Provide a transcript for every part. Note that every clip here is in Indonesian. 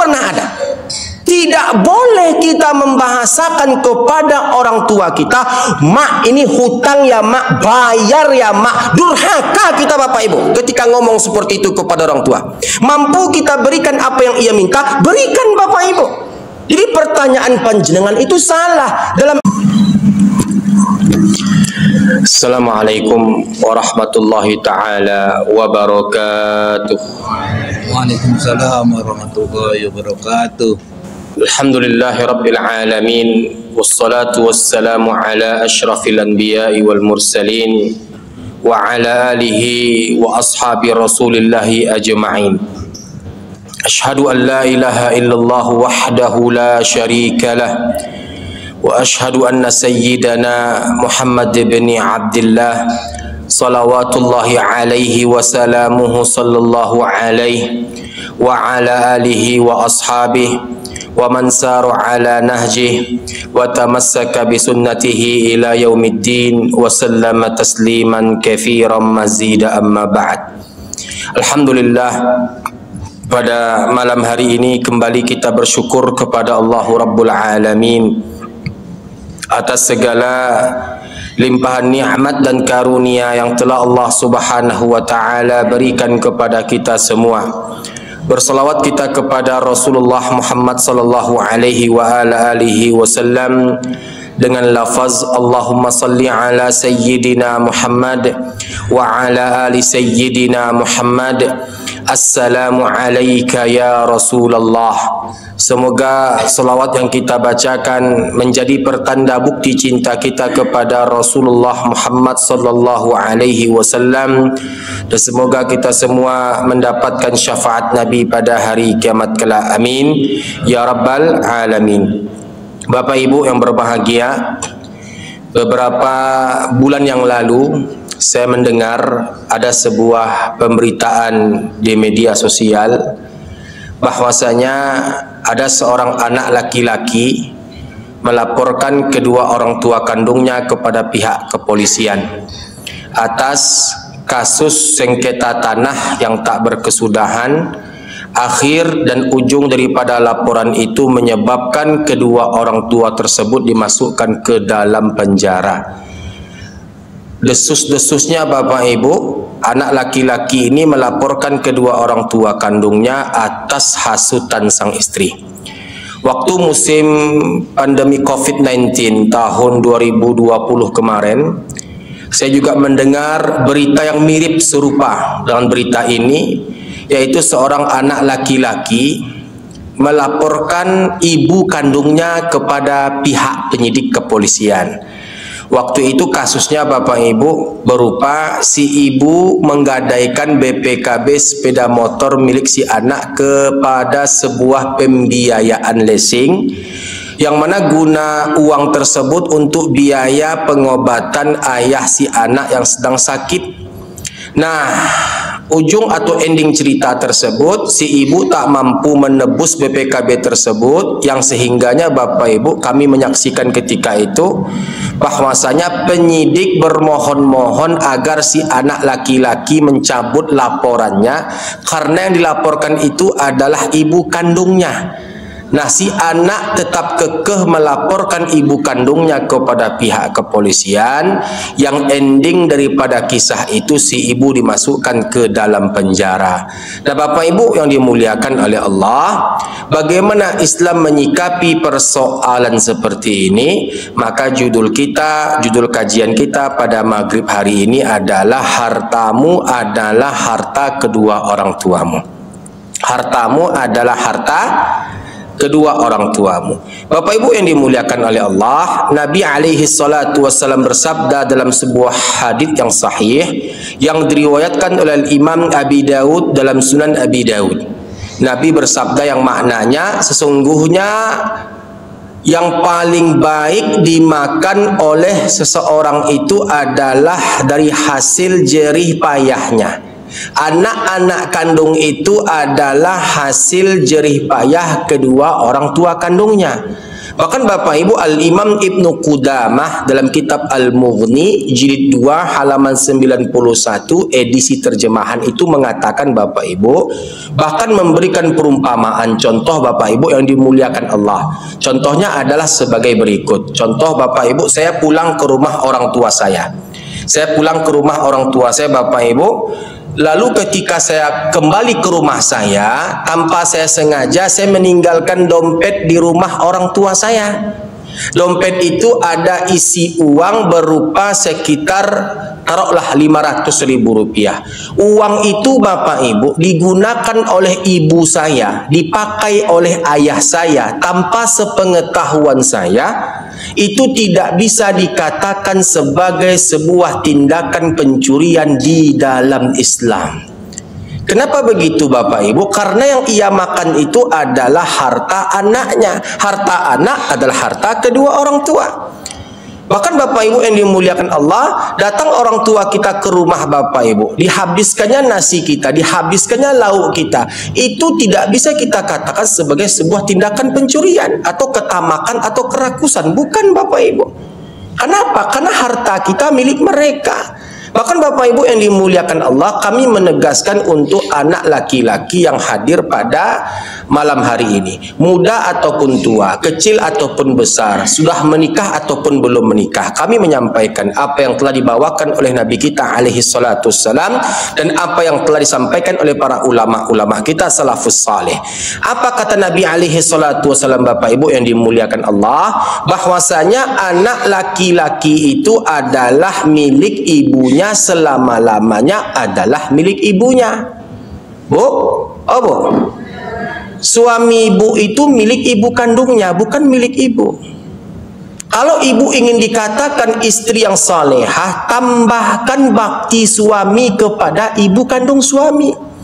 pernah ada. Tidak boleh kita membahasakan kepada orang tua kita, mak ini hutang ya mak, bayar ya mak. Durhaka kita Bapak Ibu ketika ngomong seperti itu kepada orang tua. Mampu kita berikan apa yang ia minta, berikan Bapak Ibu. Jadi pertanyaan panjenengan itu salah dalam. Assalamualaikum warahmatullahi ta'ala wabarakatuh. Waalaikumsalam warahmatullahi wabarakatuh. Alhamdulillahi rabbil alamin, wassalatu wassalamu ala ashrafil anbiya'i wal mursalin wa ala alihi wa ashabi rasulillahi ajma'in. Ashhadu an la ilaha illallah wahdahu la syarika lah, wa ashhadu anna sayyidana Muhammad ibn Abdullah salawatullahi alaihi wa salamuhu sallallahu alaihi wa ala alihi wa ashabihi wa man saru ala nahjih wa tamassaka bi sunnatihi ila yaumiddin wa sallama tasliman katsiran mazida amma ba'd. Alhamdulillah, pada malam hari ini kembali kita bersyukur kepada Allah Rabbul Alamin atas segala limpahan nikmat dan karunia yang telah Allah Subhanahu wa taala berikan kepada kita semua. Bersalawat kita kepada Rasulullah Muhammad sallallahu alaihi wa ala alihi wasallam dengan lafaz Allahumma salli ala sayyidina Muhammad wa ala ali sayyidina Muhammad. Assalamu alayka ya Rasulullah. Semoga salawat yang kita bacakan menjadi pertanda bukti cinta kita kepada Rasulullah Muhammad sallallahu alaihi wasallam, dan semoga kita semua mendapatkan syafaat Nabi pada hari kiamat kelak. Amin ya rabbal alamin. Bapak Ibu yang berbahagia, beberapa bulan yang lalu saya mendengar ada sebuah pemberitaan di media sosial bahwasanya ada seorang anak laki-laki melaporkan kedua orang tua kandungnya kepada pihak kepolisian atas kasus sengketa tanah yang tak berkesudahan. Akhir dan ujung daripada laporan itu menyebabkan kedua orang tua tersebut dimasukkan ke dalam penjara. Desus-desusnya Bapak Ibu, anak laki-laki ini melaporkan kedua orang tua kandungnya atas hasutan sang istri. Waktu musim pandemi COVID-19 tahun 2020 kemarin, saya juga mendengar berita yang mirip serupa dengan berita ini, yaitu seorang anak laki-laki melaporkan ibu kandungnya kepada pihak penyidik kepolisian. Waktu itu kasusnya Bapak Ibu berupa si ibu menggadaikan BPKB sepeda motor milik si anak kepada sebuah pembiayaan leasing, yang mana guna uang tersebut untuk biaya pengobatan ayah si anak yang sedang sakit. Nah, ujung atau ending cerita tersebut, si ibu tak mampu menebus BPKB tersebut, yang sehingganya Bapak Ibu kami menyaksikan ketika itu bahwasanya penyidik bermohon-mohon agar si anak laki-laki mencabut laporannya karena yang dilaporkan itu adalah ibu kandungnya. Nah, si anak tetap kekeh melaporkan ibu kandungnya kepada pihak kepolisian, yang ending daripada kisah itu si ibu dimasukkan ke dalam penjara. Nah, Bapak Ibu yang dimuliakan oleh Allah, bagaimana Islam menyikapi persoalan seperti ini? Maka judul kajian kita pada maghrib hari ini adalah hartamu adalah harta kedua orang tuamu. Hartamu adalah harta kedua orang tuamu. Bapak Ibu yang dimuliakan oleh Allah, Nabi alaihi salatu wassalam bersabda dalam sebuah hadis yang sahih yang diriwayatkan oleh Imam Abi Daud dalam Sunan Abi Daud. Nabi bersabda yang maknanya, sesungguhnya yang paling baik dimakan oleh seseorang itu adalah dari hasil jerih payahnya. Anak-anak kandung itu adalah hasil jerih payah kedua orang tua kandungnya. Bahkan Bapak Ibu, Al-Imam Ibnu Qudamah dalam kitab Al-Mughni jilid 2 halaman 91 edisi terjemahan itu mengatakan Bapak Ibu, bahkan memberikan perumpamaan contoh Bapak Ibu yang dimuliakan Allah. Contohnya adalah sebagai berikut. Contoh Bapak Ibu, saya pulang ke rumah orang tua saya. Saya pulang ke rumah orang tua saya Bapak Ibu. Lalu ketika saya kembali ke rumah saya, tanpa saya sengaja saya meninggalkan dompet di rumah orang tua saya. Dompet itu ada isi uang berupa sekitar taruhlah 500.000 rupiah. Uang itu Bapak Ibu digunakan oleh ibu saya, dipakai oleh ayah saya tanpa sepengetahuan saya. Itu tidak bisa dikatakan sebagai sebuah tindakan pencurian di dalam Islam. Kenapa begitu Bapak Ibu? Karena yang ia makan itu adalah harta anaknya. Harta anak adalah harta kedua orang tua. Bahkan Bapak Ibu yang dimuliakan Allah, datang orang tua kita ke rumah Bapak Ibu, dihabiskannya nasi kita, dihabiskannya lauk kita. Itu tidak bisa kita katakan sebagai sebuah tindakan pencurian atau ketamakan atau kerakusan. Bukan Bapak Ibu. Kenapa? Karena harta kita milik mereka. Bahkan Bapak Ibu yang dimuliakan Allah, kami menegaskan untuk anak laki-laki yang hadir pada malam hari ini, muda ataupun tua, kecil ataupun besar, sudah menikah ataupun belum menikah, kami menyampaikan apa yang telah dibawakan oleh Nabi kita alaihi salatu wassalam dan apa yang telah disampaikan oleh para ulama-ulama kita salafus saleh. Apa kata Nabi alaihi salatu wassalam Bapak Ibu yang dimuliakan Allah? Bahwasanya anak laki-laki itu adalah milik ibunya, selama-lamanya adalah milik ibunya. Bu, oh bu, suami ibu itu milik ibu kandungnya, bukan milik ibu. Kalau ibu ingin dikatakan istri yang salehah, tambahkan bakti suami kepada ibu kandung suami.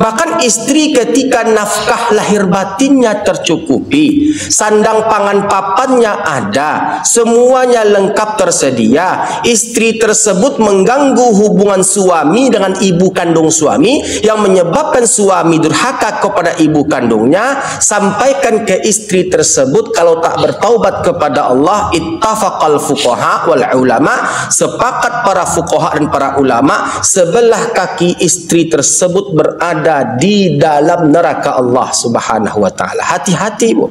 Bahkan istri ketika nafkah lahir batinnya tercukupi, sandang pangan papannya ada, semuanya lengkap tersedia, istri tersebut mengganggu hubungan suami dengan ibu kandung suami yang menyebabkan suami durhaka kepada ibu kandungnya, sampaikan ke istri tersebut kalau tak bertaubat kepada Allah, ittafaqal fuqaha wal ulama, sepakat para fuqaha dan para ulama, sebelah kaki istri tersebut berada di dalam neraka Allah Subhanahu wa taala. Hati-hati Bu.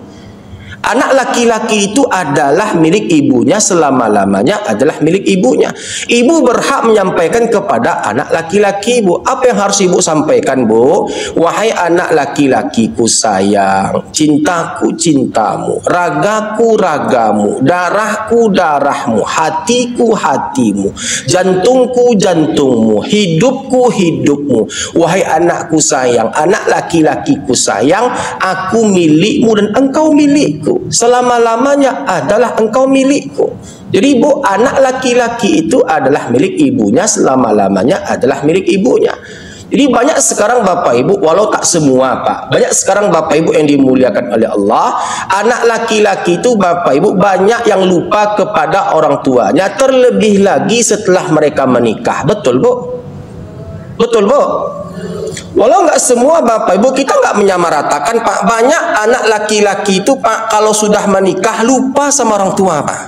Anak laki-laki itu adalah milik ibunya, selama-lamanya adalah milik ibunya. Ibu berhak menyampaikan kepada anak laki-laki ibu. Apa yang harus ibu sampaikan Bu? Wahai anak laki-lakiku sayang, cintaku cintamu, ragaku ragamu, darahku darahmu, hatiku hatimu, jantungku jantungmu, hidupku hidupmu. Wahai anakku sayang, anak laki-lakiku sayang, aku milikmu dan engkau milikku. Selama-lamanya adalah engkau milikku. Jadi Bu, anak laki-laki itu adalah milik ibunya, selama-lamanya adalah milik ibunya. Jadi banyak sekarang Bapak Ibu, walau tak semua Pak, banyak sekarang Bapak Ibu yang dimuliakan oleh Allah, anak laki-laki itu Bapak Ibu banyak yang lupa kepada orang tuanya, terlebih lagi setelah mereka menikah. Betul Bu? Betul Bu? Walau nggak semua Bapak Ibu, kita nggak menyamaratakan Pak. Banyak anak laki-laki itu Pak, kalau sudah menikah lupa sama orang tua Pak.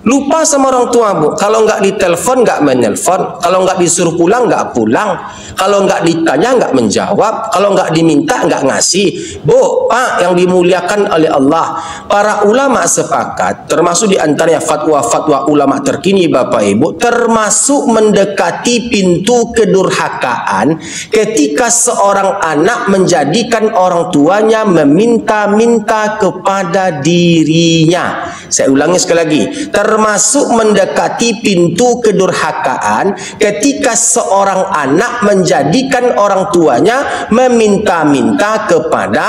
Lupa sama orang tua Bu. Kalau nggak ditelepon nggak menelpon, kalau nggak disuruh pulang nggak pulang, kalau nggak ditanya nggak menjawab, kalau nggak diminta nggak ngasih. Bu, Pak yang dimuliakan oleh Allah, para ulama sepakat, termasuk diantaranya fatwa-fatwa ulama terkini Bapak Ibu, termasuk mendekati pintu kedurhakaan ketika seorang anak menjadikan orang tuanya meminta-minta kepada dirinya. Saya ulangi sekali lagi, termasuk mendekati pintu kedurhakaan ketika seorang anak menjadikan orang tuanya meminta-minta kepada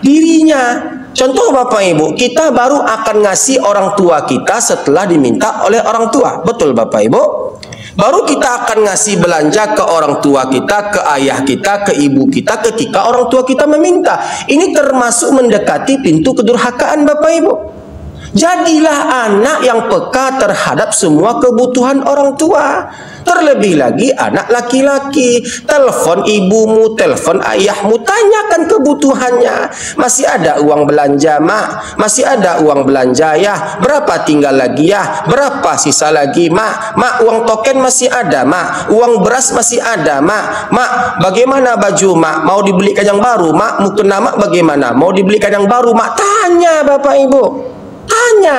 dirinya. Contoh Bapak Ibu, kita baru akan ngasih orang tua kita setelah diminta oleh orang tua. Betul Bapak Ibu? Baru kita akan ngasih belanja ke orang tua kita, ke ayah kita, ke ibu kita ketika orang tua kita meminta. Ini termasuk mendekati pintu kedurhakaan Bapak Ibu. Jadilah anak yang peka terhadap semua kebutuhan orang tua. Terlebih lagi anak laki-laki. Telepon ibumu, telepon ayahmu, tanyakan kebutuhannya. Masih ada uang belanja, Mak? Masih ada uang belanja ya? Berapa tinggal lagi ya? Berapa sisa lagi, Mak? Mak, uang token masih ada, Mak? Uang beras masih ada, Mak? Mak, bagaimana baju, Mak? Mau dibelikan yang baru, Mak? Mukena Mak bagaimana? Mau dibelikan yang baru, Mak? Tanya Bapak Ibu. Tanya.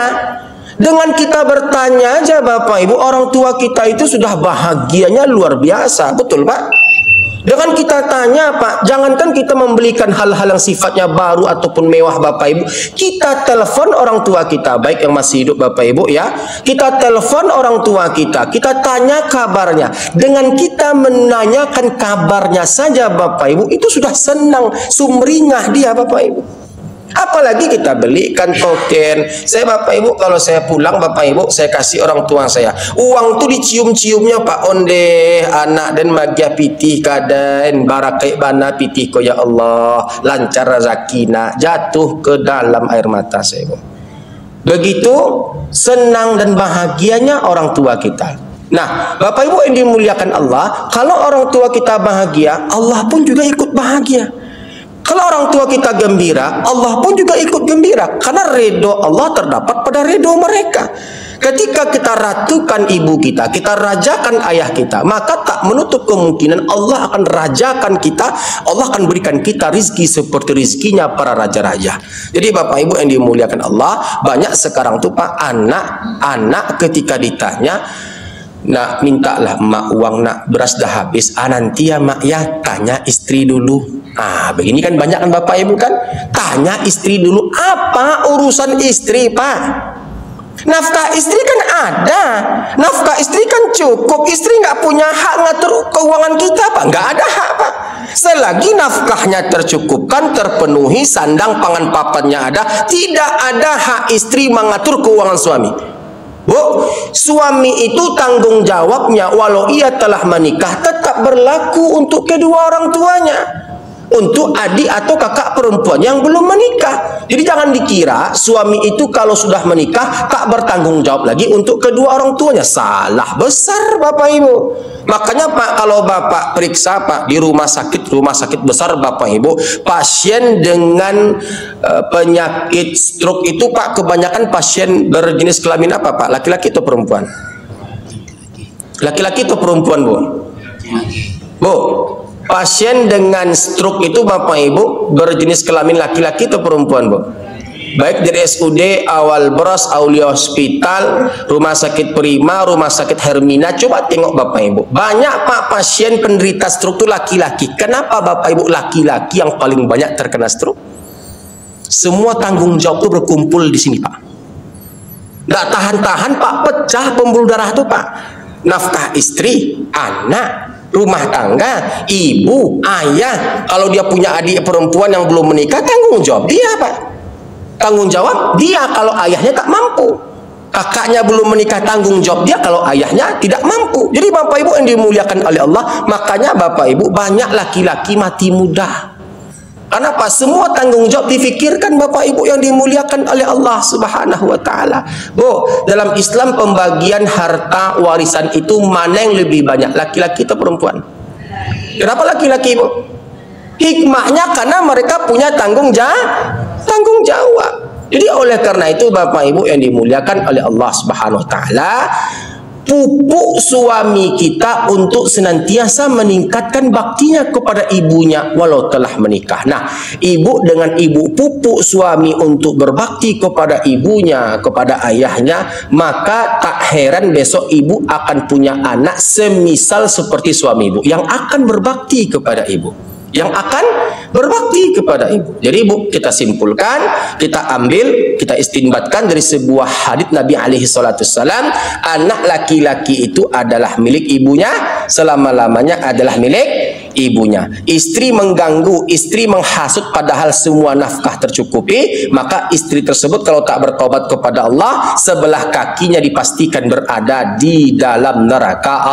Dengan kita bertanya aja Bapak Ibu, orang tua kita itu sudah bahagianya luar biasa. Betul Pak? Dengan kita tanya Pak, jangankan kita membelikan hal-hal yang sifatnya baru ataupun mewah Bapak Ibu, kita telepon orang tua kita, baik yang masih hidup Bapak Ibu ya, kita telepon orang tua kita tanya kabarnya. Dengan kita menanyakan kabarnya saja Bapak Ibu, itu sudah senang, sumringah dia Bapak Ibu. Apalagi kita belikan token. Saya Bapak Ibu, kalau saya pulang Bapak Ibu, saya kasih orang tua saya. Uang tuh dicium-ciumnya Pak Onde, anak dan magia pitih kaden, barakai bana pitih ko ya Allah, lancar rezakina, jatuh ke dalam air mata saya Ibu. Begitu senang dan bahagianya orang tua kita. Nah, Bapak Ibu yang dimuliakan Allah, kalau orang tua kita bahagia, Allah pun juga ikut bahagia. Kalau orang tua kita gembira, Allah pun juga ikut gembira. Karena ridho Allah terdapat pada ridho mereka. Ketika kita ratukan ibu kita rajakan ayah kita, maka tak menutup kemungkinan Allah akan rajakan kita, Allah akan berikan kita rizki seperti rizkinya para raja-raja. Jadi Bapak Ibu yang dimuliakan Allah, banyak sekarang tuh Pak, anak ketika ditanya, nak mintalah mak uang, nak beras dah habis, nanti ya mak ya, tanya istri dulu. Begini kan banyak kan Bapak Ibu kan, tanya istri dulu. Apa urusan istri Pak? Nafkah istri kan ada, nafkah istri kan cukup. Istri nggak punya hak ngatur keuangan kita Pak, nggak ada hak Pak. Selagi nafkahnya tercukupkan, terpenuhi, sandang pangan papannya ada, tidak ada hak istri mengatur keuangan suami. Bu, suami itu tanggung jawabnya walau ia telah menikah tetap berlaku untuk kedua orang tuanya, untuk adik atau kakak perempuan yang belum menikah. Jadi jangan dikira suami itu kalau sudah menikah tak bertanggung jawab lagi untuk kedua orang tuanya. Salah besar Bapak Ibu. Makanya Pak, kalau Bapak periksa Pak di rumah sakit besar Bapak Ibu, pasien dengan penyakit stroke itu Pak, kebanyakan pasien berjenis kelamin apa Pak? Laki-laki atau perempuan? Laki-laki atau perempuan Bu? Bu, pasien dengan stroke itu Bapak Ibu berjenis kelamin laki-laki atau perempuan Bu? Baik dari SUD, Awal Bros, Aulia Hospital, Rumah Sakit Prima, Rumah Sakit Hermina, coba tengok Bapak Ibu. Banyak Pak pasien penderita stroke itu laki-laki. Kenapa Bapak Ibu laki-laki yang paling banyak terkena stroke? Semua tanggung jawab itu berkumpul di sini Pak. Nggak tahan-tahan Pak, pecah pembuluh darah itu Pak. Nafkah istri, anak, rumah tangga, ibu, ayah. Kalau dia punya adik perempuan yang belum menikah, tanggung jawab dia Pak. Tanggung jawab dia kalau ayahnya tak mampu. Kakaknya belum menikah, tanggung jawab dia kalau ayahnya tidak mampu. Jadi Bapak Ibu yang dimuliakan oleh Allah, makanya Bapak Ibu banyak laki-laki mati muda. Kenapa? Semua tanggung jawab difikirkan Bapak Ibu yang dimuliakan oleh Allah Subhanahu wa taala. Bu, dalam Islam pembagian harta warisan itu mana yang lebih banyak, laki-laki atau perempuan? Kenapa laki-laki Bu? Hikmahnya karena mereka punya tanggung jawab. Jadi oleh karena itu Bapak Ibu yang dimuliakan oleh Allah Subhanahu wa taala, pupuk suami kita untuk senantiasa meningkatkan baktinya kepada ibunya walau telah menikah. Nah, ibu dengan ibu pupuk suami untuk berbakti kepada ibunya, kepada ayahnya, maka tak heran besok ibu akan punya anak semisal seperti suami ibu yang akan berbakti kepada ibu, yang akan berbakti kepada ibu. Jadi Bu, kita simpulkan, kita ambil, kita istinbatkan dari sebuah hadits Nabi alaihi salatu wassalam, anak laki-laki itu adalah milik ibunya, selama-lamanya adalah milik ibunya. Istri mengganggu, istri menghasut padahal semua nafkah tercukupi, maka istri tersebut kalau tak bertobat kepada Allah, sebelah kakinya dipastikan berada di dalam neraka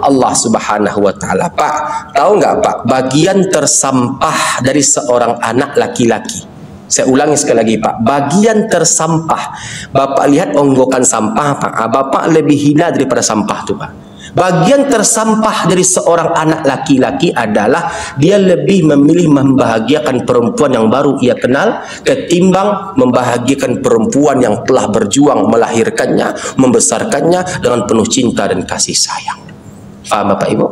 Allah Subhanahu wa taala. Pak, tahu nggak Pak, bagian tersampah dari seorang anak laki-laki, saya ulangi sekali lagi Pak, bagian tersampah. Bapak lihat onggokan sampah Pak, Bapak lebih hina daripada sampah tuh Pak. Bagian tersampah dari seorang anak laki-laki adalah dia lebih memilih membahagiakan perempuan yang baru ia kenal ketimbang membahagiakan perempuan yang telah berjuang melahirkannya, membesarkannya dengan penuh cinta dan kasih sayang. Faham Bapak Ibu?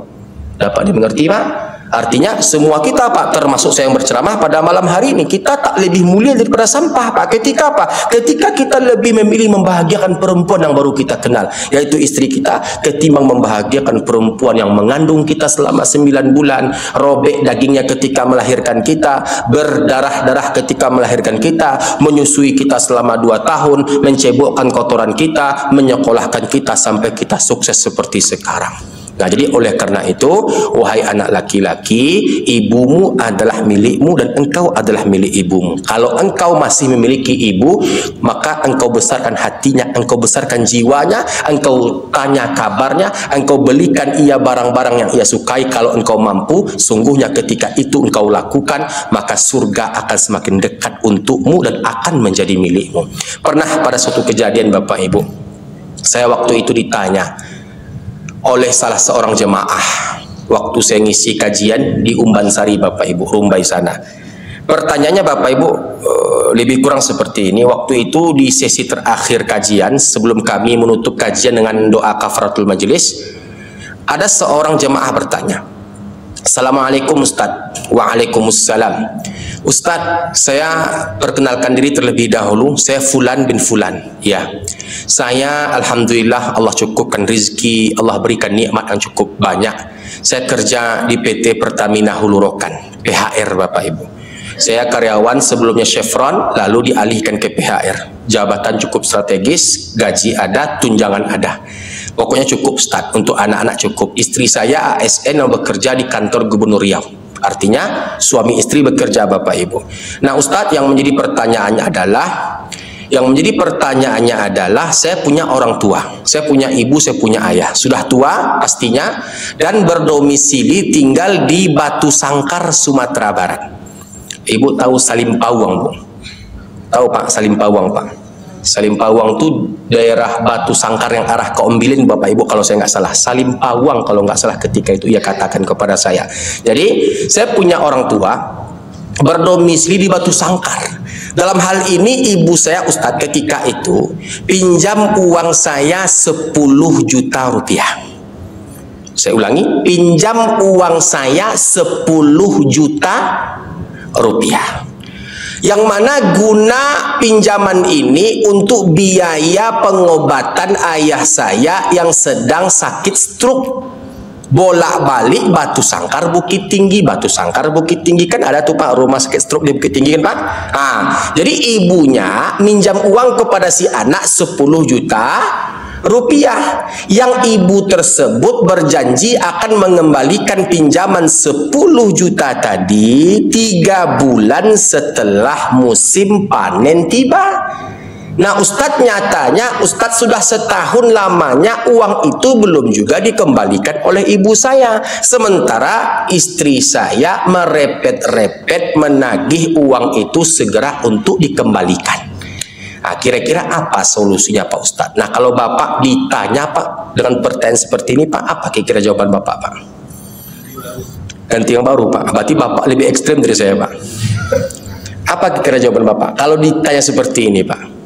Dapat dimengerti Pak? Artinya semua kita Pak, termasuk saya yang berceramah pada malam hari ini, kita tak lebih mulia daripada sampah Pak. Ketika apa? Ketika kita lebih memilih membahagiakan perempuan yang baru kita kenal, yaitu istri kita, ketimbang membahagiakan perempuan yang mengandung kita selama 9 bulan, robek dagingnya ketika melahirkan kita, berdarah-darah ketika melahirkan kita, menyusui kita selama 2 tahun, mencebokkan kotoran kita, menyekolahkan kita sampai kita sukses seperti sekarang. Nah, jadi oleh karena itu, wahai anak laki-laki, ibumu adalah milikmu dan engkau adalah milik ibumu. Kalau engkau masih memiliki ibu, maka engkau besarkan hatinya, engkau besarkan jiwanya, engkau tanya kabarnya, engkau belikan ia barang-barang yang ia sukai kalau engkau mampu. Sungguhnya ketika itu engkau lakukan, maka surga akan semakin dekat untukmu dan akan menjadi milikmu. Pernah pada suatu kejadian Bapak Ibu, saya waktu itu ditanya oleh salah seorang jemaah waktu saya ngisi kajian di Umbansari Bapak Ibu, Rumbai sana. Pertanyaannya Bapak Ibu lebih kurang seperti ini. Waktu itu di sesi terakhir kajian, sebelum kami menutup kajian dengan doa kafaratul majelis, ada seorang jemaah bertanya, Assalamualaikum Ustaz. Waalaikumsalam. Ustaz, saya perkenalkan diri terlebih dahulu. Saya Fulan bin Fulan. Ya, saya alhamdulillah Allah cukupkan rizki, Allah berikan nikmat yang cukup banyak. Saya kerja di PT Pertamina Hulu Rokan, PHR Bapak Ibu. Saya karyawan sebelumnya Chevron, lalu dialihkan ke PHR. Jabatan cukup strategis, gaji ada, tunjangan ada. Pokoknya cukup Ustaz, untuk anak-anak cukup. Istri saya ASN yang bekerja di kantor Gubernur Riau. Artinya suami istri bekerja Bapak Ibu. Nah Ustaz, yang menjadi pertanyaannya adalah saya punya orang tua, saya punya ibu, saya punya ayah, sudah tua pastinya, dan berdomisili tinggal di Batu Sangkar, Sumatera Barat. Ibu tahu Salim Pawang Bu? Tahu Pak Salim Pawang Pak? Salim Pawang itu daerah Batu Sangkar yang arah ke Ombilin Bapak Ibu kalau saya nggak salah. Salim Pawang kalau nggak salah ketika itu ia katakan kepada saya. Jadi saya punya orang tua berdomisili di Batu Sangkar. Dalam hal ini ibu saya Ustadz ketika itu pinjam uang saya 10 juta rupiah. Saya ulangi, pinjam uang saya 10 juta rupiah. Yang mana guna pinjaman ini untuk biaya pengobatan ayah saya yang sedang sakit stroke. Bolak-balik Batu Sangkar Bukit Tinggi, Batu Sangkar Bukit Tinggi, kan ada tuh Pak rumah sakit stroke di Bukit Tinggi kan Pak. Nah, jadi ibunya minjam uang kepada si anak 10 juta rupiah, yang ibu tersebut berjanji akan mengembalikan pinjaman 10 juta tadi 3 bulan setelah musim panen tiba. Nah Ustadz, nyatanya Ustadz sudah setahun lamanya uang itu belum juga dikembalikan oleh ibu saya, sementara istri saya merepet-repet menagih uang itu segera untuk dikembalikan. Nah, kira-kira apa solusinya Pak Ustadz? Nah, kalau Bapak ditanya Pak dengan pertanyaan seperti ini Pak, apa kira-kira jawaban Bapak Pak? Ganti yang baru Pak. Berarti Bapak lebih ekstrem dari saya Pak. Apa kira-kira jawaban Bapak kalau ditanya seperti ini Pak?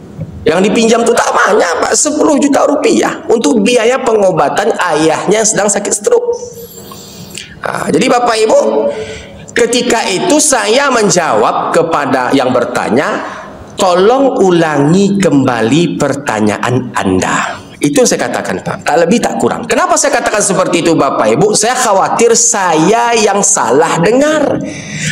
Yang dipinjam itu tak banyak Pak, 10 juta rupiah untuk biaya pengobatan ayahnya yang sedang sakit stroke. Nah, jadi Bapak Ibu, ketika itu saya menjawab kepada yang bertanya, tolong ulangi kembali pertanyaan Anda. Itu yang saya katakan Pak, tak lebih tak kurang. Kenapa saya katakan seperti itu Bapak Ibu? Saya khawatir saya yang salah dengar.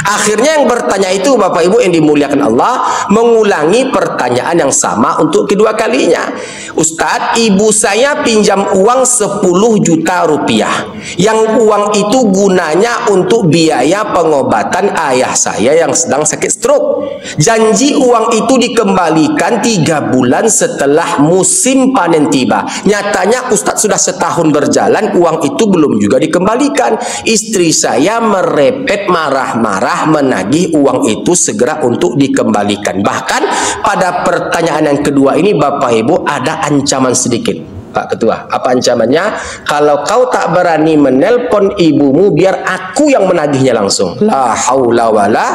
Akhirnya yang bertanya itu Bapak Ibu yang dimuliakan Allah mengulangi pertanyaan yang sama untuk kedua kalinya. Ustadz, ibu saya pinjam uang 10 juta rupiah, yang uang itu gunanya untuk biaya pengobatan ayah saya yang sedang sakit stroke. Janji uang itu dikembalikan 3 bulan setelah musim panen tiba. Nyatanya Ustadz sudah setahun berjalan, uang itu belum juga dikembalikan. Istri saya merepet marah-marah menagih uang itu segera untuk dikembalikan. Bahkan pada pertanyaan yang kedua ini Bapak Ibu ada ancaman sedikit. Pak Ketua. Apa ancamannya? Kalau kau tak berani menelpon ibumu, biar aku yang menagihnya langsung. La haula wala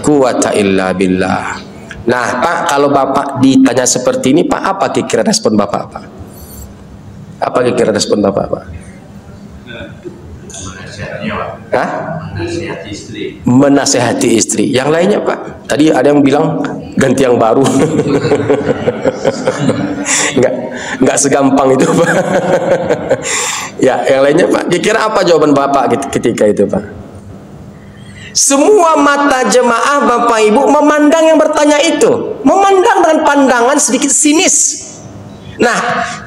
quwata illa billah. Nah Pak, kalau Bapak ditanya seperti ini Pak, apa kira-kira respon Bapak Pak? Apa kira-kira respon Bapak Pak? Hah? Menasehati istri. Menasehati istri. Yang lainnya Pak? Tadi ada yang bilang ganti yang baru. Enggak segampang itu Pak. Ya, yang lainnya Pak. Kira-kira apa jawaban Bapak ketika itu Pak? Semua mata jemaah Bapak Ibu memandang yang bertanya itu, memandang dengan pandangan sedikit sinis. Nah,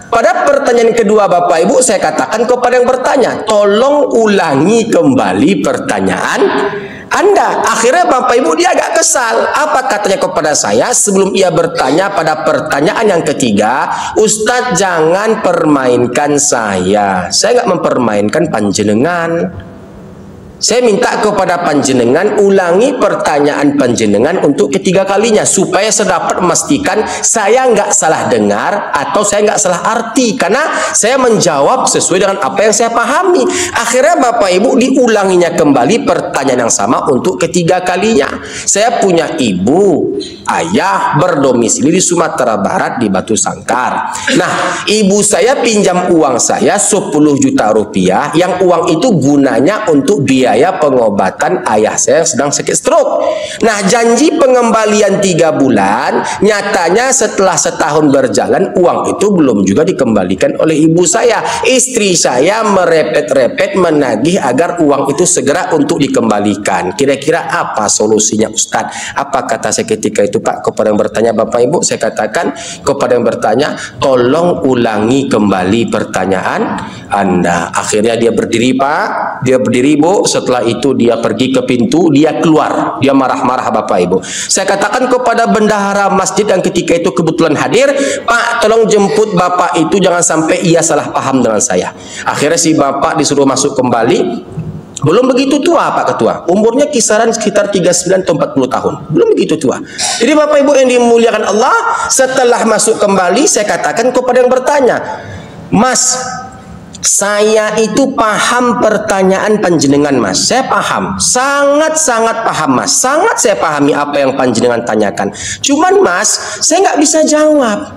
pada pertanyaan kedua Bapak Ibu, saya katakan kepada yang bertanya, tolong ulangi kembali pertanyaan Anda. Akhirnya Bapak Ibu dia agak kesal. Apa katanya kepada saya sebelum ia bertanya pada pertanyaan yang ketiga? Ustadz, jangan permainkan saya nggak mempermainkan panjenengan. Saya minta kepada panjenengan ulangi pertanyaan panjenengan untuk ketiga kalinya supaya saya dapat memastikan saya nggak salah dengar atau saya nggak salah arti, karena saya menjawab sesuai dengan apa yang saya pahami. Akhirnya Bapak Ibu diulanginya kembali pertanyaan yang sama untuk ketiga kalinya. Saya punya ibu, ayah berdomisili di Sumatera Barat di Batu Sangkar. Nah, ibu saya pinjam uang saya 10 juta rupiah, yang uang itu gunanya untuk biaya pengobatan ayah saya yang sedang sakit stroke. Nah, janji pengembalian 3 bulan, nyatanya setelah setahun berjalan uang itu belum juga dikembalikan oleh ibu saya. Istri saya merepet-repet menagih agar uang itu segera untuk dikembalikan. Kira-kira apa solusinya Ustadz? Apa kata saya ketika itu Pak kepada yang bertanya? Bapak Ibu, saya katakan kepada yang bertanya, tolong ulangi kembali pertanyaan Anda. Akhirnya dia berdiri Pak, dia berdiri Bu. Setelah itu dia pergi ke pintu, dia keluar, dia marah-marah Bapak Ibu. Saya katakan kepada bendahara masjid yang ketika itu kebetulan hadir, Pak tolong jemput Bapak itu, jangan sampai ia salah paham dengan saya. Akhirnya si Bapak disuruh masuk kembali. Belum begitu tua Pak Ketua, umurnya kisaran sekitar 39 atau 40 tahun, belum begitu tua. Jadi Bapak Ibu yang dimuliakan Allah, setelah masuk kembali saya katakan kepada yang bertanya, Mas, saya itu paham pertanyaan panjenengan Mas, saya paham, sangat-sangat paham Mas, sangat saya pahami apa yang panjenengan tanyakan. Cuman Mas, saya nggak bisa jawab.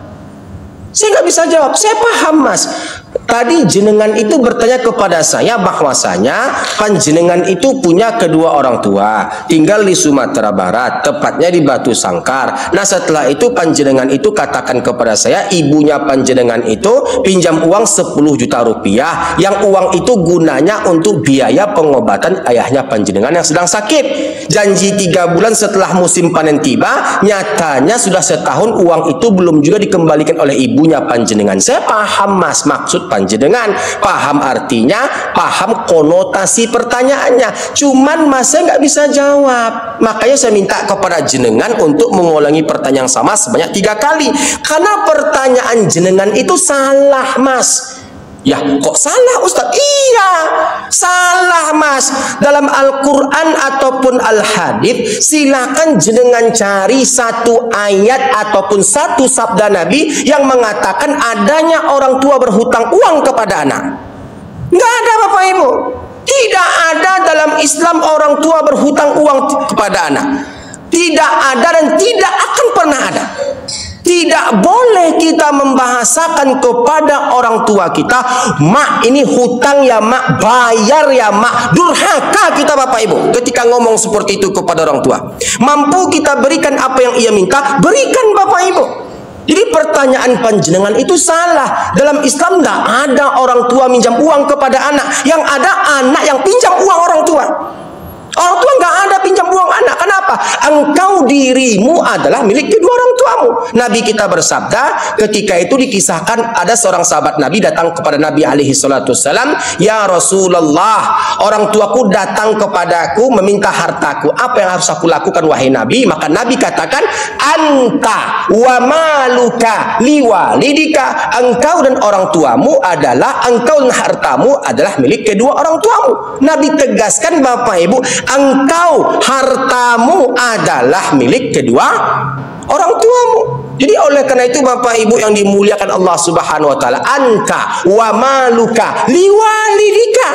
Saya paham Mas. Tadi jenengan itu bertanya kepada saya bahwasanya panjenengan itu punya kedua orang tua, tinggal di Sumatera Barat, tepatnya di Batu Sangkar. Nah, setelah itu panjenengan itu katakan kepada saya, ibunya panjenengan itu pinjam uang 10 juta rupiah, yang uang itu gunanya untuk biaya pengobatan ayahnya panjenengan yang sedang sakit. Janji 3 bulan setelah musim panen tiba, nyatanya sudah setahun uang itu belum juga dikembalikan oleh ibunya panjenengan. Saya paham Mas maksud panjenengan, paham artinya, paham konotasi pertanyaannya. Cuman Mas saya nggak bisa jawab. Makanya saya minta kepada jenengan untuk mengulangi pertanyaan yang sama sebanyak 3 kali. Karena pertanyaan jenengan itu salah Mas. Ya, kok salah Ustadz? Iya, salah Mas. Dalam Al-Quran ataupun Al-Hadith, silakan jenengan cari satu ayat ataupun satu sabda Nabi yang mengatakan adanya orang tua berhutang uang kepada anak. Nggak ada Bapak Ibu. Tidak ada dalam Islam orang tua berhutang uang kepada anak. Tidak ada dan tidak akan pernah ada. Tidak boleh kita membahasakan kepada orang tua kita, mak ini hutang ya mak, bayar ya mak. Durhaka kita Bapak Ibu ketika ngomong seperti itu kepada orang tua. Mampu kita berikan apa yang ia minta, berikan Bapak Ibu. Jadi pertanyaan panjenengan itu salah. Dalam Islam tidak ada orang tua minjam uang kepada anak. Yang ada anak yang pinjam uang orang tua. Orang tua nggak ada pinjam uang anak. Kenapa? Engkau dirimu adalah milik kedua orang tuamu. Nabi kita bersabda, ketika itu dikisahkan ada seorang sahabat Nabi datang kepada Nabi alaihi salatu wassalam, ya Rasulullah, orang tuaku datang kepadaku meminta hartaku. Apa yang harus aku lakukan wahai Nabi? Maka Nabi katakan, anta wa maluka liwalidika. Engkau dan orang tuamu adalah, engkau dan hartamu adalah milik kedua orang tuamu. Nabi tegaskan Bapak Ibu, engkau hartamu adalah milik kedua orang tuamu. Jadi oleh karena itu Bapak Ibu yang dimuliakan Allah Subhanahu wa taala, anta wa maluka liwalidika.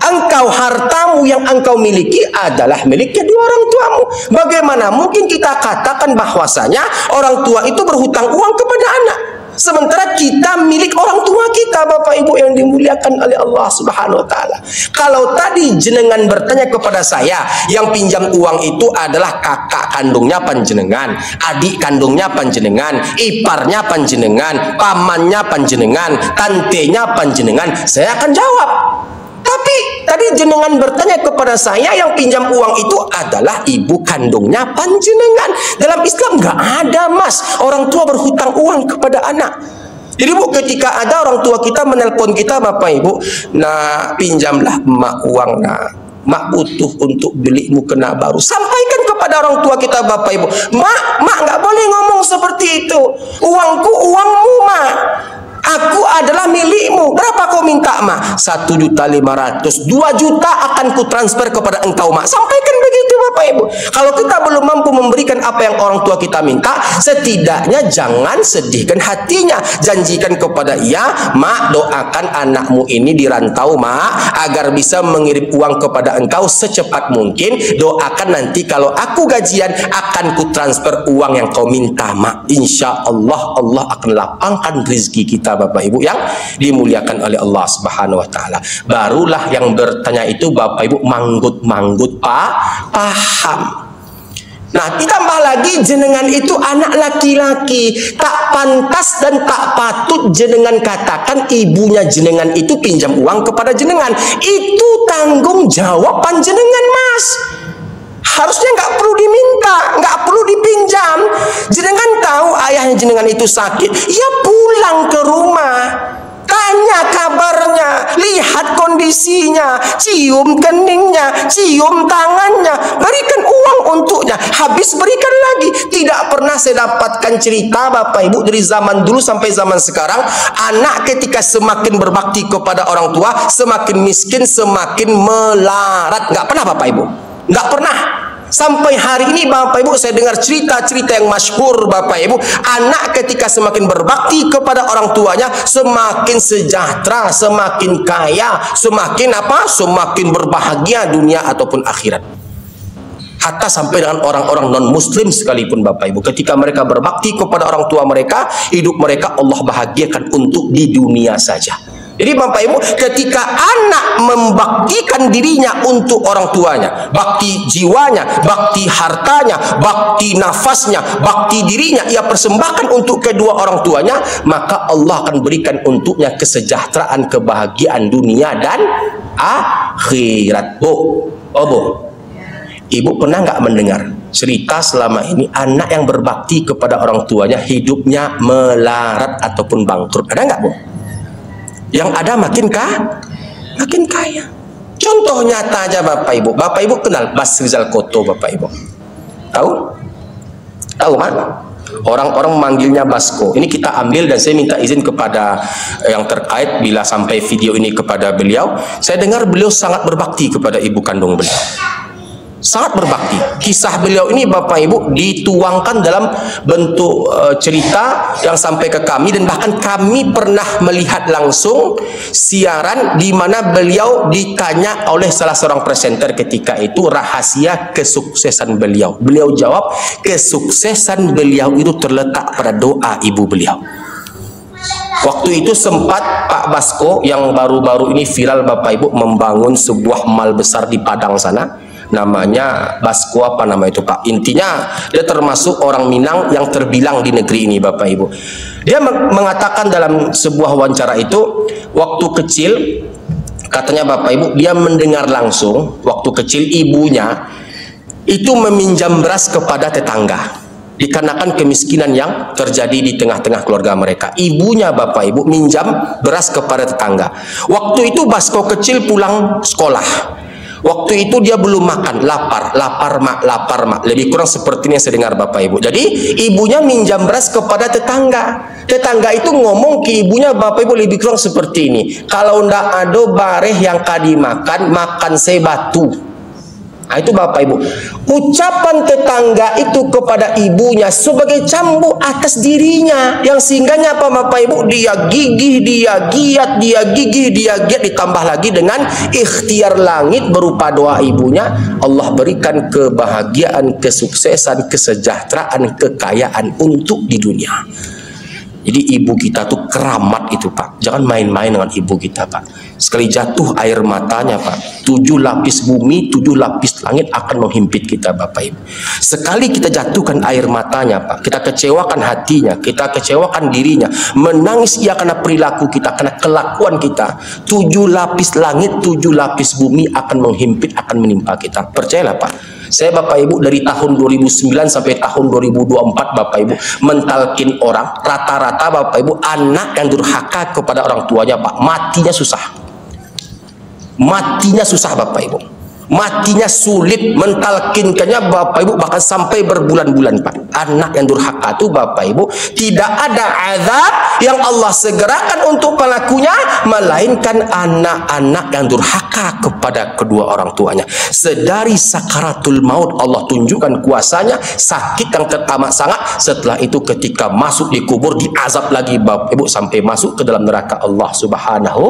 Engkau, hartamu yang engkau miliki adalah milik kedua orang tuamu. Bagaimana mungkin kita katakan bahwasanya orang tua itu berhutang uang kepada anak, sementara kita milik orang tua kita, Bapak Ibu yang dimuliakan oleh Allah Subhanahu wa taala. Kalau tadi jenengan bertanya kepada saya, yang pinjam uang itu adalah kakak kandungnya panjenengan, adik kandungnya panjenengan, iparnya panjenengan, pamannya panjenengan, tantenya panjenengan, saya akan jawab. Tapi tadi jenengan bertanya kepada saya, yang pinjam uang itu adalah ibu kandungnya panjenengan. Dalam Islam nggak ada mas orang tua berhutang uang kepada anak. Jadi Bu, ketika ada orang tua kita menelpon kita, Bapak Ibu, nah pinjamlah mak uang, nah mak butuh untuk beli mukena baru, sampaikan kepada orang tua kita, Bapak Ibu, mak nggak boleh ngomong seperti itu, uangku uangmu mak, aku adalah milikmu. Berapa kau minta mak? 1.500.000, 2 juta akan ku transfer kepada engkau mak. Sampaikan begitu Bapak Ibu. Kalau kita belum mampu memberikan apa yang orang tua kita minta, setidaknya jangan sedihkan hatinya. Janjikan kepada ia, mak doakan anakmu ini di rantau mak, agar bisa mengirim uang kepada engkau secepat mungkin. Doakan nanti kalau aku gajian akan ku transfer uang yang kau minta mak. Insya Allah Allah akan lapangkan rezeki kita Bapak Ibu yang dimuliakan oleh Allah Subhanahu wa taala. Barulah yang bertanya itu Bapak Ibu manggut-manggut paham. Nah, ditambah lagi jenengan itu anak laki-laki, tak pantas dan tak patut jenengan katakan ibunya jenengan itu pinjam uang kepada jenengan. Itu tanggung jawab panjenengan mas. Harusnya nggak perlu diminta, nggak perlu dipinjam. Jenengan tahu ayahnya jenengan itu sakit, ya pulang ke rumah, tanya kabarnya, lihat kondisinya, cium keningnya, cium tangannya, berikan uang untuknya, habis berikan lagi. Tidak pernah saya dapatkan cerita Bapak Ibu dari zaman dulu sampai zaman sekarang, anak ketika semakin berbakti kepada orang tua, semakin miskin, semakin melarat. Nggak pernah Bapak Ibu, nggak pernah. Sampai hari ini Bapak Ibu saya dengar cerita-cerita yang masyhur Bapak Ibu, anak ketika semakin berbakti kepada orang tuanya semakin sejahtera, semakin kaya, semakin apa? Semakin berbahagia dunia ataupun akhirat. Hatta sampai dengan orang-orang non-muslim sekalipun Bapak Ibu, ketika mereka berbakti kepada orang tua mereka, hidup mereka Allah bahagiakan untuk di dunia saja. Jadi Bapak Ibu, ketika anak membaktikan dirinya untuk orang tuanya, bakti jiwanya, bakti hartanya, bakti nafasnya, bakti dirinya, ia persembahkan untuk kedua orang tuanya, maka Allah akan berikan untuknya kesejahteraan, kebahagiaan dunia dan akhirat. Bu, Ibu pernah nggak mendengar cerita selama ini anak yang berbakti kepada orang tuanya hidupnya melarat ataupun bangkrut? Ada nggak Bu? Yang ada makin kaya. Contoh nyata aja Bapak Ibu. Bapak Ibu kenal Bas Rizal Koto Bapak Ibu? Tahu Pak? Orang-orang memanggilnya Basko. Ini kita ambil dan saya minta izin kepada yang terkait bila sampai video ini kepada beliau. Saya dengar beliau sangat berbakti kepada ibu kandung beliau. Sangat berbakti. Kisah beliau ini Bapak Ibu dituangkan dalam bentuk cerita yang sampai ke kami, dan bahkan kami pernah melihat langsung siaran di mana beliau ditanya oleh salah seorang presenter ketika itu rahasia kesuksesan beliau. Beliau jawab, kesuksesan beliau itu terletak pada doa ibu beliau. Waktu itu sempat Pak Basko yang baru-baru ini viral Bapak Ibu membangun sebuah mall besar di Padang sana. Namanya Basko apa nama itu Pak? Intinya dia termasuk orang Minang yang terbilang di negeri ini Bapak Ibu. Dia mengatakan dalam sebuah wawancara itu, waktu kecil katanya Bapak Ibu dia mendengar langsung waktu kecil ibunya itu meminjam beras kepada tetangga. Dikarenakan kemiskinan yang terjadi di tengah-tengah keluarga mereka, ibunya Bapak Ibu minjam beras kepada tetangga. Waktu itu Basko kecil pulang sekolah. Waktu itu dia belum makan, lapar mak, lebih kurang seperti ini yang saya dengar Bapak Ibu. Jadi ibunya minjam beras kepada tetangga. Tetangga itu ngomong ke ibunya Bapak Ibu lebih kurang seperti ini, kalau ndak ada bareh yang kadi makan, makan saya batu. Nah, itu Bapak Ibu. Ucapan tetangga itu kepada ibunya sebagai cambuk atas dirinya, yang sehingganya apa Bapak Ibu? Dia gigih, dia giat, dia gigih, dia giat, ditambah lagi dengan ikhtiar langit berupa doa ibunya. Allah berikan kebahagiaan, kesuksesan, kesejahteraan, kekayaan untuk di dunia. Jadi ibu kita tuh keramat itu Pak. Jangan main-main dengan ibu kita Pak. Sekali jatuh air matanya Pak, 7 lapis bumi, 7 lapis langit akan menghimpit kita Bapak Ibu. Sekali kita jatuhkan air matanya Pak, kita kecewakan hatinya, kita kecewakan dirinya, menangis ia karena perilaku kita, karena kelakuan kita, 7 lapis langit, 7 lapis bumi akan menghimpit, akan menimpa kita. Percayalah Pak. Saya Bapak Ibu dari tahun 2009 sampai tahun 2024 Bapak Ibu mentalkin orang, rata-rata Bapak Ibu anak yang durhaka kepada orang tuanya Pak, matinya susah. Matinya susah Bapak Ibu. Matinya sulit, mentalkinkannya Bapak Ibu bahkan sampai berbulan-bulan Pak. Anak yang durhaka itu Bapak Ibu tidak ada azab yang Allah segerakan untuk pelakunya, melainkan anak-anak yang durhaka kepada kedua orang tuanya. Sedari sakaratul maut Allah tunjukkan kuasanya, sakit yang teramat sangat. Setelah itu ketika masuk di kubur diazab lagi Bapak Ibu sampai masuk ke dalam neraka Allah Subhanahu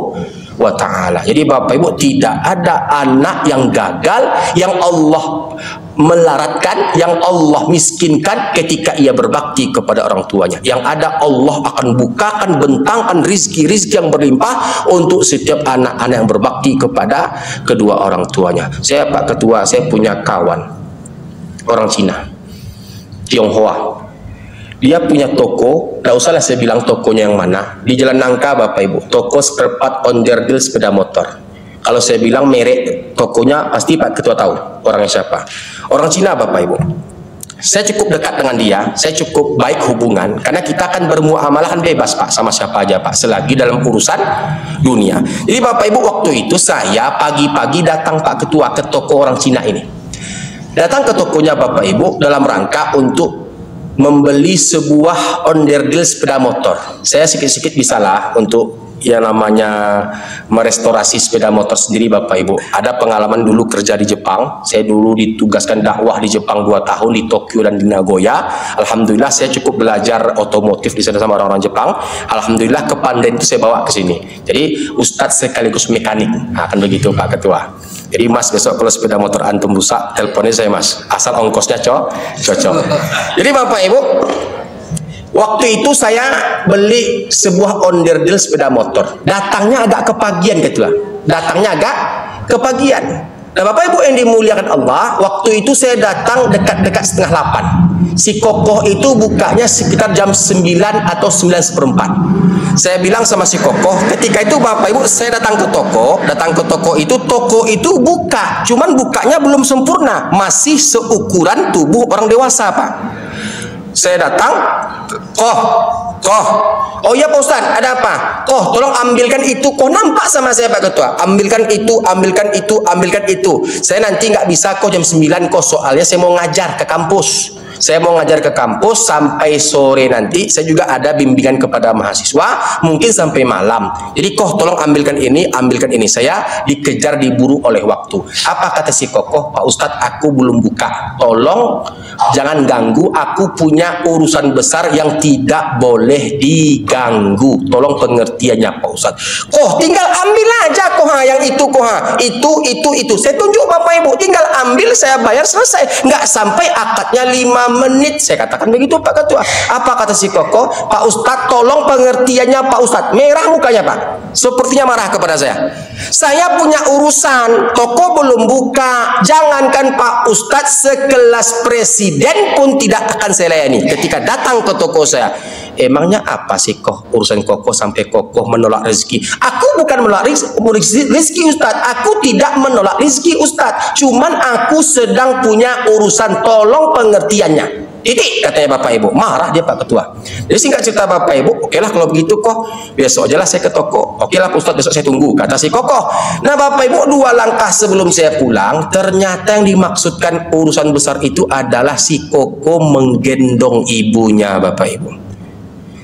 wa ta'ala. Jadi Bapak Ibu tidak ada anak yang gagal, yang Allah melaratkan, yang Allah miskinkan ketika ia berbakti kepada orang tuanya. Yang ada Allah akan bukakan, bentangkan rizki-rizki yang berlimpah untuk setiap anak-anak yang berbakti kepada kedua orang tuanya. Saya Pak Ketua, saya punya kawan orang Cina, Tionghoa. Dia punya toko, tidak usahlah saya bilang tokonya yang mana, di Jalan Nangka Bapak Ibu, toko spare part onderdil sepeda motor. Kalau saya bilang merek tokonya pasti Pak Ketua tahu orangnya siapa. Orang Cina Bapak Ibu. Saya cukup dekat dengan dia, saya cukup baik hubungan, karena kita akan bermuamalah kan bebas Pak sama siapa aja Pak, selagi dalam urusan dunia. Jadi Bapak Ibu waktu itu saya pagi-pagi datang Pak Ketua ke toko orang Cina ini. Datang ke tokonya Bapak Ibu dalam rangka untuk membeli sebuah onderdil sepeda motor. Saya sikit-sikit bisalah untuk yang namanya merestorasi sepeda motor sendiri Bapak Ibu. Ada pengalaman dulu kerja di Jepang. Saya dulu ditugaskan dakwah di Jepang 2 tahun di Tokyo dan di Nagoya. Alhamdulillah saya cukup belajar otomotif di sana sama orang-orang Jepang. Alhamdulillah kepandaian itu saya bawa ke sini. Jadi Ustadz sekaligus mekanik. Nah, akan begitu Pak Ketua. Jadi Mas besok kalau sepeda motor antum rusak, teleponnya saya Mas. Asal ongkosnya cocok. Jadi Bapak Ibu, waktu itu saya beli sebuah onderdil sepeda motor. Datangnya agak kepagian Ketua. Datangnya agak kepagian. Nah Bapak Ibu yang dimuliakan Allah, waktu itu saya datang dekat-dekat 7:30. Si Kokoh itu bukanya sekitar jam 9 atau 9:04. Saya bilang sama si Kokoh, ketika itu Bapak Ibu saya datang ke toko itu buka, cuman bukanya belum sempurna, masih seukuran tubuh orang dewasa Pak. Saya datang, Koh, oh iya Pak Ustadz, ada apa? Koh, tolong ambilkan itu. Koh nampak sama saya Pak Ketua, ambilkan itu. Saya nanti nggak bisa Koh jam 9 Koh, soalnya saya mau ngajar ke kampus. Saya mau ngajar ke kampus sampai sore nanti. Saya juga ada bimbingan kepada mahasiswa, mungkin sampai malam. Jadi Koh tolong ambilkan ini. Saya dikejar diburu oleh waktu. Apa kata si Kokoh? Pak Ustadz, aku belum buka. Tolong jangan ganggu. Aku punya urusan besar yang tidak boleh diganggu. Tolong pengertiannya Pak Ustadz. Koh tinggal ambil aja Koh, yang itu Koh. Itu. Saya tunjuk Bapak Ibu. Tinggal ambil, saya bayar, selesai. Nggak sampai akadnya 5 menit. Saya katakan begitu Pak Ketua. Apa kata si Kokoh? Pak Ustadz tolong pengertiannya Pak Ustadz. Merah mukanya Pak, sepertinya marah kepada saya. Saya punya urusan, toko belum buka. Jangankan Pak Ustadz, sekelas presiden pun tidak akan saya layani ketika datang ke toko saya. Emangnya apa sih Koh urusan Kokoh sampai Kokoh menolak rezeki? Aku bukan menolak rezeki Ustadz. Aku tidak menolak rezeki Ustadz. Cuman aku sedang punya urusan, tolong pengertiannya. Titik katanya Bapak Ibu. Marah dia Pak Ketua. Jadi singkat cerita Bapak Ibu, oke lah kalau begitu Koh, besok aja lah saya ke toko. Oke lah Ustadz, besok saya tunggu, kata si Kokoh. Nah Bapak Ibu, 2 langkah sebelum saya pulang, ternyata yang dimaksudkan urusan besar itu adalah si Kokoh menggendong ibunya Bapak Ibu.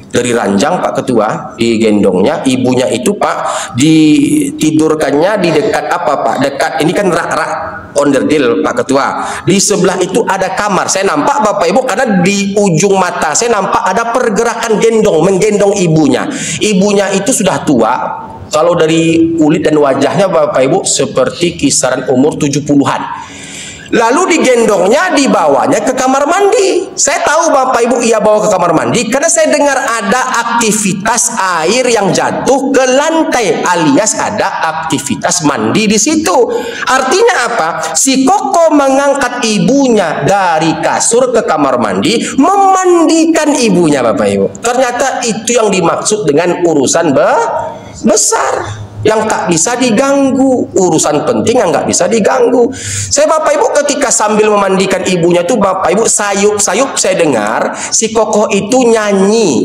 Dari ranjang Pak Ketua, digendongnya ibunya itu Pak, ditidurkannya di dekat apa Pak? Dekat ini kan rak-rak onderdil Pak Ketua. Di sebelah itu ada kamar. Saya nampak Bapak Ibu karena di ujung mata saya nampak ada pergerakan menggendong ibunya. Ibunya itu sudah tua. Kalau dari kulit dan wajahnya Bapak Ibu seperti kisaran umur 70-an. Lalu digendongnya, dibawanya ke kamar mandi. Saya tahu Bapak Ibu ia bawa ke kamar mandi karena saya dengar ada aktivitas air yang jatuh ke lantai, alias ada aktivitas mandi di situ. Artinya apa? Si Koko mengangkat ibunya dari kasur ke kamar mandi, memandikan ibunya Bapak Ibu. Ternyata itu yang dimaksud dengan urusan besar yang tak bisa diganggu, urusan penting yang nggak bisa diganggu. Saya Bapak Ibu ketika sambil memandikan ibunya tuh Bapak Ibu sayup-sayup saya dengar si Koko itu nyanyi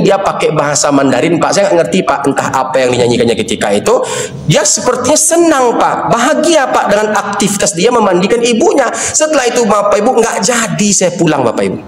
dia pakai bahasa Mandarin Pak. Saya nggak ngerti Pak, entah apa yang dinyanyikannya ketika itu. Dia sepertinya senang Pak, bahagia Pak dengan aktivitas dia memandikan ibunya. Setelah itu Bapak Ibu nggak jadi saya pulang Bapak Ibu.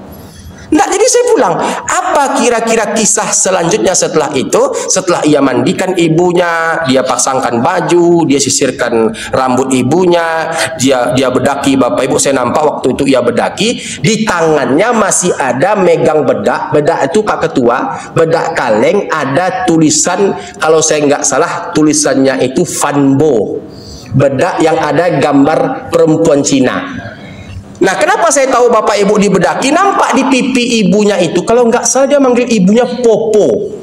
Nggak jadi saya pulang. Apa kira-kira kisah selanjutnya setelah itu? Setelah ia mandikan ibunya, dia pasangkan baju, dia sisirkan rambut ibunya, dia bedaki Bapak Ibu. Saya nampak waktu itu ia bedaki, di tangannya masih ada megang bedak itu Pak Ketua, bedak kaleng, ada tulisan, kalau saya nggak salah tulisannya itu Fanbo, bedak yang ada gambar perempuan Cina. Nah, kenapa saya tahu Bapak Ibu dibedaki? Nampak di pipi ibunya itu, kalau nggak salah dia manggil ibunya Popo.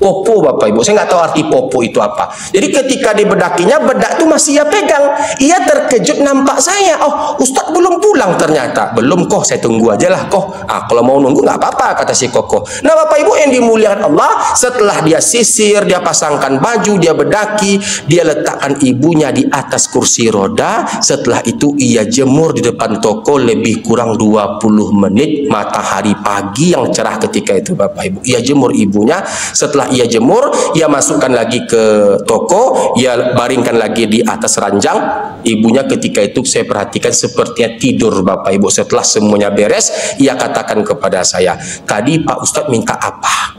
Popo Bapak Ibu, saya nggak tahu arti Popo itu apa. Jadi ketika dibedakinya, bedak itu masih ia pegang. Ia terkejut nampak saya. Oh, Ustadz belum pulang ternyata. Belum kok, saya tunggu aja lah kok. Kalau mau nunggu nggak apa-apa kata si Koko. Nah Bapak Ibu yang dimuliakan Allah, setelah dia sisir, dia pasangkan baju, dia bedaki, dia letakkan ibunya di atas kursi roda. Setelah itu ia jemur di depan toko lebih kurang 20 menit, matahari pagi yang cerah ketika itu Bapak Ibu. Ia jemur ibunya. Setelah ia jemur, ia masukkan lagi ke toko, ia baringkan lagi di atas ranjang. Ibunya ketika itu saya perhatikan sepertinya tidur Bapak Ibu. Setelah semuanya beres, ia katakan kepada saya, tadi Pak Ustadz minta apa?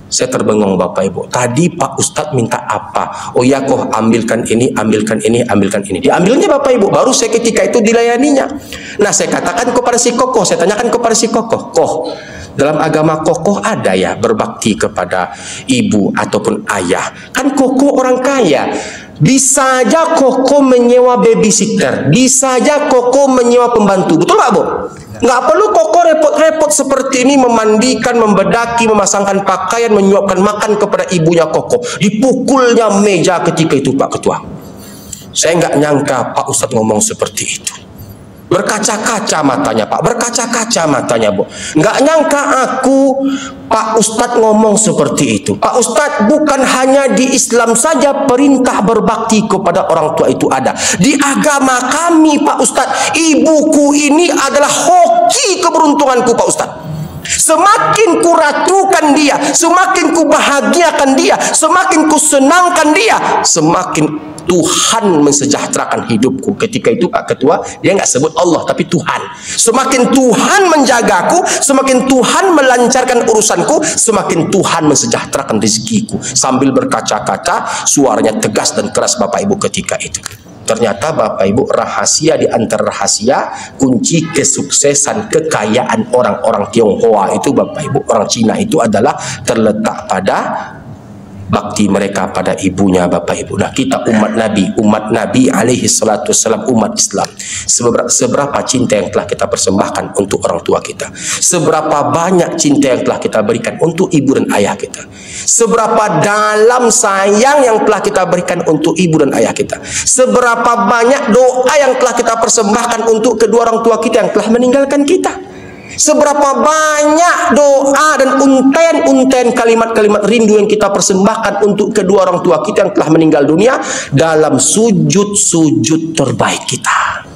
Saya terbengong Bapak Ibu. Tadi Pak Ustadz minta apa? Oh ya kok, ambilkan ini, ambilkan ini, ambilkan ini. Diambilnya Bapak Ibu. Baru saya ketika itu dilayaninya. Nah saya katakan kepada si Koko, saya tanyakan kepada si Koko, Koh, dalam agama Koko ada ya berbakti kepada ibu ataupun ayah? Kan Koko orang kaya. Bisa aja Koko menyewa babysitter, bisa aja Koko menyewa pembantu. Betul nggak Bu? Nggak perlu Koko repot-repot seperti ini memandikan, membedaki, memasangkan pakaian, menyuapkan makan kepada ibunya Koko. Dipukulnya meja ketika itu Pak Ketua. Saya nggak nyangka Pak Ustadz ngomong seperti itu. Berkaca-kaca matanya Pak, berkaca-kaca matanya Bu. Nggak nyangka aku Pak Ustadz ngomong seperti itu. Pak Ustadz, bukan hanya di Islam saja perintah berbakti kepada orang tua itu ada. Di agama kami Pak Ustadz, ibuku ini adalah hoki keberuntunganku Pak Ustadz. Semakin ku ratukan dia, semakin ku bahagiakan dia, semakin ku senangkan dia, semakin Tuhan mensejahterakan hidupku. Ketika itu Pak Ketua, dia nggak sebut Allah tapi Tuhan. Semakin Tuhan menjagaku, semakin Tuhan melancarkan urusanku, semakin Tuhan mensejahterakan rezekiku. Sambil berkaca-kaca, suaranya tegas dan keras Bapak Ibu ketika itu. Ternyata Bapak Ibu, rahasia di antara rahasia kunci kesuksesan kekayaan orang-orang Tionghoa itu Bapak Ibu, orang Cina itu adalah terletak pada bakti mereka pada ibunya Bapak Ibu. Nah kita umat Nabi alaihi salatu wassalam, umat Islam, seberapa cinta yang telah kita persembahkan untuk orang tua kita, seberapa banyak cinta yang telah kita berikan untuk ibu dan ayah kita, seberapa dalam sayang yang telah kita berikan untuk ibu dan ayah kita, seberapa banyak doa yang telah kita persembahkan untuk kedua orang tua kita yang telah meninggalkan kita. Seberapa banyak doa dan untayan-untayan kalimat-kalimat rindu yang kita persembahkan untuk kedua orang tua kita yang telah meninggal dunia dalam sujud-sujud terbaik kita.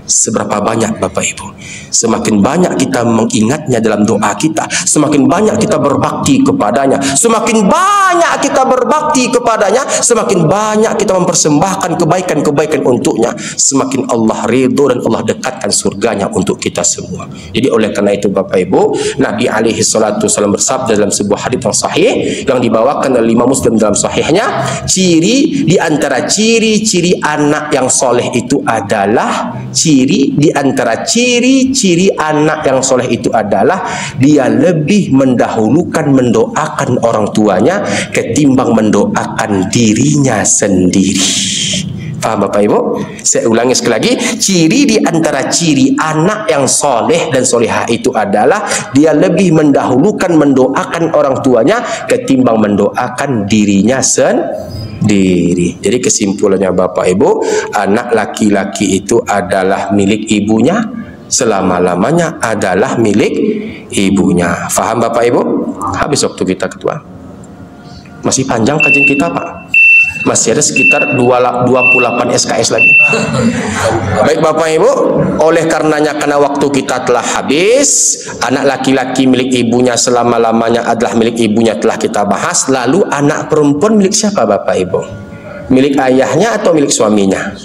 Seberapa banyak Bapak Ibu? Semakin banyak kita mengingatnya dalam doa kita, semakin banyak kita berbakti kepadanya, semakin banyak kita berbakti kepadanya, semakin banyak kita mempersembahkan kebaikan-kebaikan untuknya, semakin Allah ridho dan Allah dekatkan surganya untuk kita semua. Jadi oleh karena itu Bapak Ibu, Nabi alaihi salatu wasallam bersabda dalam sebuah hadits yang sahih yang dibawakan oleh Imam Muslim dalam sahihnya, di antara ciri-ciri anak yang soleh itu adalah di antara ciri-ciri anak yang soleh itu adalah dia lebih mendahulukan mendoakan orang tuanya ketimbang mendoakan dirinya sendiri. Faham Bapak Ibu? Saya ulangi sekali lagi, ciri di antara ciri anak yang soleh dan solehah itu adalah dia lebih mendahulukan mendoakan orang tuanya ketimbang mendoakan dirinya sendiri. Jadi kesimpulannya Bapak Ibu, anak laki-laki itu adalah milik ibunya, selama-lamanya adalah milik ibunya. Faham Bapak Ibu? Habis waktu kita Ketua. Masih panjang kajian kita Pak. Masih ada sekitar 28 SKS lagi. Baik Bapak Ibu, oleh karenanya karena waktu kita telah habis, anak laki-laki milik ibunya selama-lamanya adalah milik ibunya telah kita bahas. Lalu anak perempuan milik siapa Bapak Ibu? Milik ayahnya atau milik suaminya?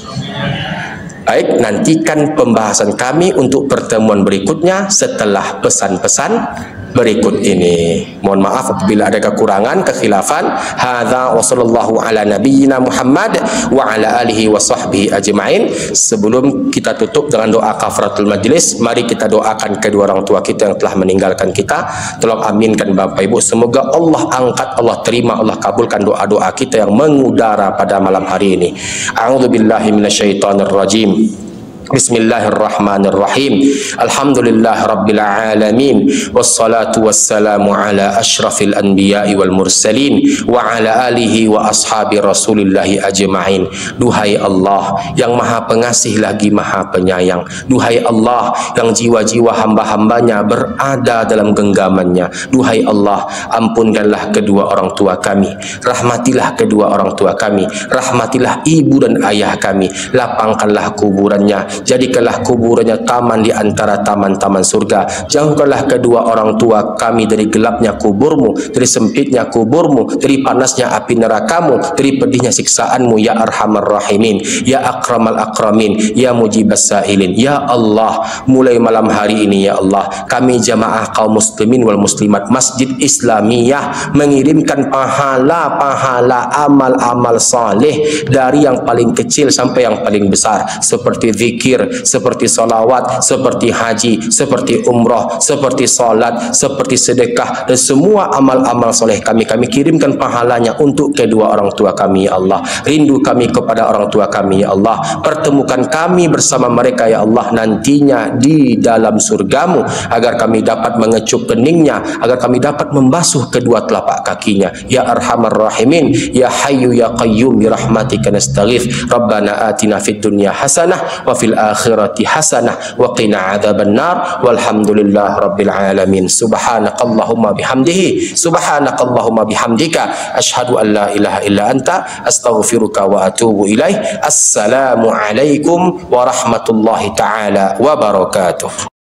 Baik, nantikan pembahasan kami untuk pertemuan berikutnya setelah pesan-pesan berikut ini. Mohon maaf apabila ada kekurangan, kekhilafan. Hadza wa sallallahu ala nabiyyina Muhammad wa ala alihi wa sahbihi ajma'in. Sebelum kita tutup dengan doa kafaratul majlis, mari kita doakan kedua orang tua kita yang telah meninggalkan kita. Tolong aminkan Bapak Ibu, semoga Allah angkat, Allah terima, Allah kabulkan doa-doa kita yang mengudara pada malam hari ini. A'udzubillahi minasyaitonir rajim. Bismillahirrahmanirrahim. Alhamdulillah rabbil alamin, wassalatu wassalamu ala asyrafil anbiya'i wal mursalin wa ala alihi wa ashabi rasulillahi ajma'in. Duhai Allah yang maha pengasih lagi maha penyayang, duhai Allah yang jiwa-jiwa hamba-hambanya berada dalam genggamannya, duhai Allah ampunkanlah kedua orang tua kami, rahmatilah kedua orang tua kami, rahmatilah ibu dan ayah kami, lapangkanlah kuburannya, jadikanlah kuburannya taman di antara taman-taman surga. Jauhkanlah kedua orang tua kami dari gelapnya kuburmu, dari sempitnya kuburmu, dari panasnya api nerakamu, dari pedihnya siksaanmu, ya arhamar rahimin, ya akramal akramin, ya mujibas sailin. Ya Allah, mulai malam hari ini ya Allah, kami jamaah kaum muslimin wal muslimat Masjid Islamiyah mengirimkan pahala-pahala amal-amal saleh dari yang paling kecil sampai yang paling besar, seperti zikir, seperti salawat, seperti haji, seperti umrah, seperti salat, seperti sedekah, dan semua amal-amal soleh kami kirimkan pahalanya untuk kedua orang tua kami ya Allah. Rindu kami kepada orang tua kami ya Allah, pertemukan kami bersama mereka ya Allah nantinya di dalam surgamu, agar kami dapat mengecup keningnya, agar kami dapat membasuh kedua telapak kakinya, ya arhamar rahimin, ya hayyu ya qayyum bi rahmatika nastaghits. Rabbana atina fid dunya hasanah wa fil akhirati hasanah wa qina adzabannar walhamdulillah rabbil alamin. Subhanakallahumma bihamdihi, subhanakallahumma bihamdika, asyhadu an la ilaha illa anta, astaghfiruka wa atubu ilaih. Assalamu alaikum warahmatullahi taala wabarakatuh.